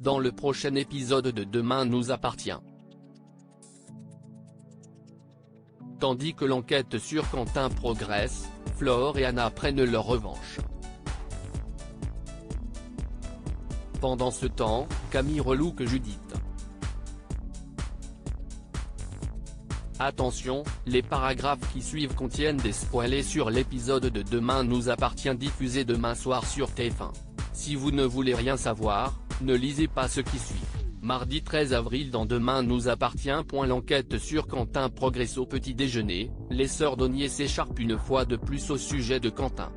dans le prochain épisode de Demain nous appartient. Tandis que l'enquête sur Quentin progresse, Flore et Anna prennent leur revanche. Pendant ce temps, Camille relook Judith. Attention, les paragraphes qui suivent contiennent des spoilers sur l'épisode de Demain nous appartient diffusé demain soir sur TF1. Si vous ne voulez rien savoir, ne lisez pas ce qui suit. Mardi 13 avril dans Demain nous appartient. L'enquête sur Quentin progresse au petit déjeuner, les sœurs Donnier s'écharpent une fois de plus au sujet de Quentin.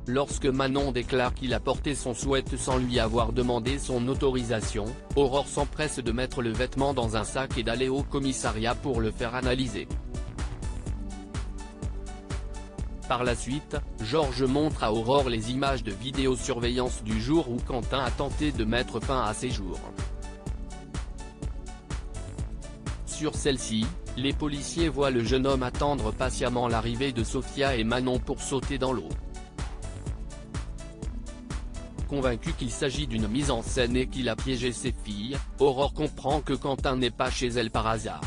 Lorsque Manon déclare qu'il a porté son sweat sans lui avoir demandé son autorisation, Aurore s'empresse de mettre le vêtement dans un sac et d'aller au commissariat pour le faire analyser. Par la suite, Georges montre à Aurore les images de vidéosurveillance du jour où Quentin a tenté de mettre fin à ses jours. Sur celle-ci, les policiers voient le jeune homme attendre patiemment l'arrivée de Sophia et Manon pour sauter dans l'eau. Convaincue qu'il s'agit d'une mise en scène et qu'il a piégé ses filles, Aurore comprend que Quentin n'est pas chez elle par hasard.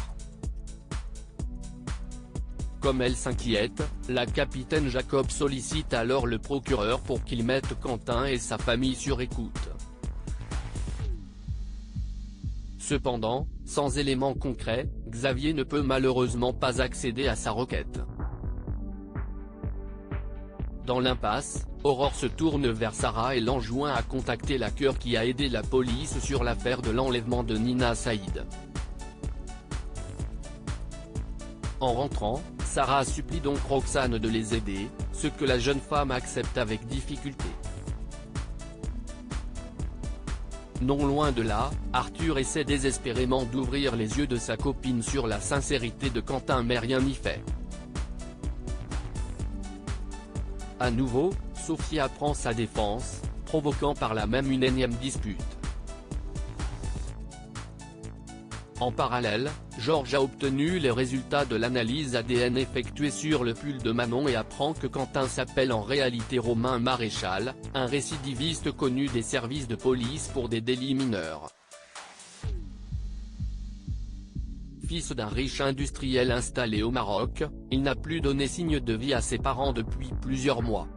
Comme elle s'inquiète, la capitaine Jacob sollicite alors le procureur pour qu'il mette Quentin et sa famille sur écoute. Cependant, sans éléments concrets, Xavier ne peut malheureusement pas accéder à sa requête. Dans l'impasse, Aurore se tourne vers Sarah et l'enjoint à contacter la Cœur qui a aidé la police sur l'affaire de l'enlèvement de Nina Saïd. En rentrant, Sarah supplie donc Roxane de les aider, ce que la jeune femme accepte avec difficulté. Non loin de là, Arthur essaie désespérément d'ouvrir les yeux de sa copine sur la sincérité de Quentin mais rien n'y fait. À nouveau, Sophia prend sa défense, provoquant par là même une énième dispute. En parallèle, Georges a obtenu les résultats de l'analyse ADN effectuée sur le pull de Manon et apprend que Quentin s'appelle en réalité Romain Maréchal, un récidiviste connu des services de police pour des délits mineurs. Fils d'un riche industriel installé au Maroc, il n'a plus donné signe de vie à ses parents depuis plusieurs mois.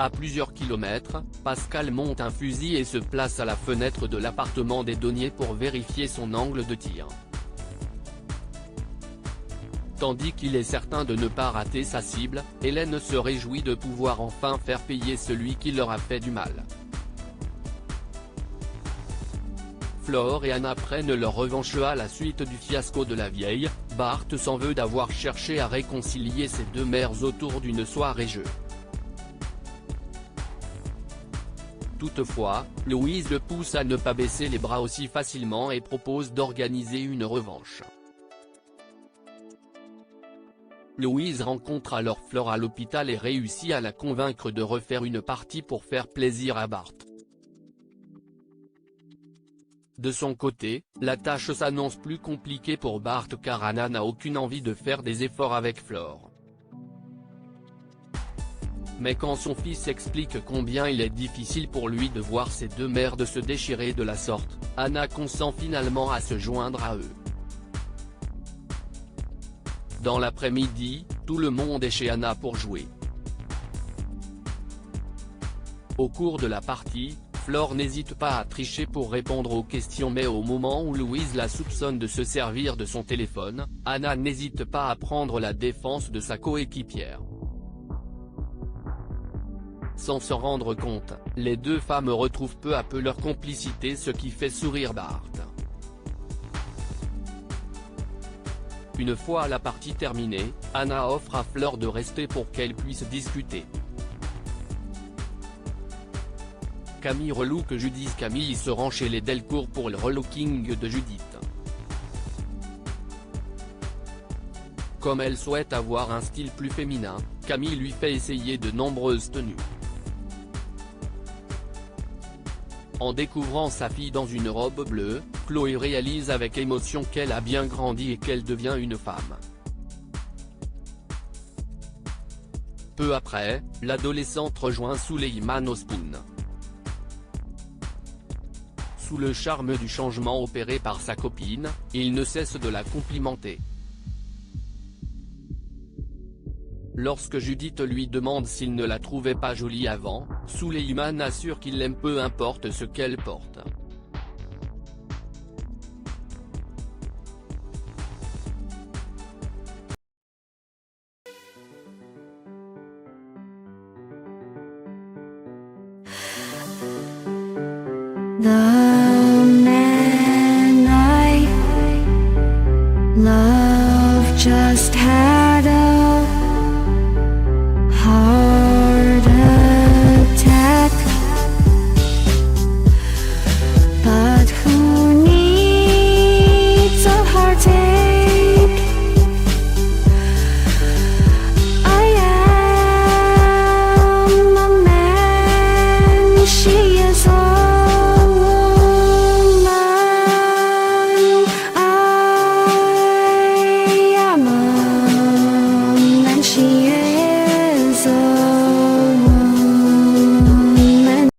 À plusieurs kilomètres, Pascal monte un fusil et se place à la fenêtre de l'appartement des Donnier pour vérifier son angle de tir. Tandis qu'il est certain de ne pas rater sa cible, Hélène se réjouit de pouvoir enfin faire payer celui qui leur a fait du mal. Flore et Anna prennent leur revanche à la suite du fiasco de la vieille. Bart s'en veut d'avoir cherché à réconcilier ses deux mères autour d'une soirée jeu. Toutefois, Louise le pousse à ne pas baisser les bras aussi facilement et propose d'organiser une revanche. Louise rencontre alors Flore à l'hôpital et réussit à la convaincre de refaire une partie pour faire plaisir à Bart. De son côté, la tâche s'annonce plus compliquée pour Bart car Anna n'a aucune envie de faire des efforts avec Flore. Mais quand son fils explique combien il est difficile pour lui de voir ses deux mères de se déchirer de la sorte, Anna consent finalement à se joindre à eux. Dans l'après-midi, tout le monde est chez Anna pour jouer. Au cours de la partie, Flore n'hésite pas à tricher pour répondre aux questions mais au moment où Louise la soupçonne de se servir de son téléphone, Anna n'hésite pas à prendre la défense de sa coéquipière. Sans s'en rendre compte, les deux femmes retrouvent peu à peu leur complicité, ce qui fait sourire Bart. Une fois la partie terminée, Anna offre à Flore de rester pour qu'elle puisse discuter. Camille relook Judith. Camille se rend chez les Delcourt pour le relooking de Judith. Comme elle souhaite avoir un style plus féminin, Camille lui fait essayer de nombreuses tenues. En découvrant sa fille dans une robe bleue, Chloé réalise avec émotion qu'elle a bien grandi et qu'elle devient une femme. Peu après, l'adolescente rejoint Suleiman Ospoun. Sous le charme du changement opéré par sa copine, il ne cesse de la complimenter. Lorsque Judith lui demande s'il ne la trouvait pas jolie avant, Suleiman assure qu'il l'aime peu importe ce qu'elle porte. The man I love just had a heart attack, but who needs a heart attack?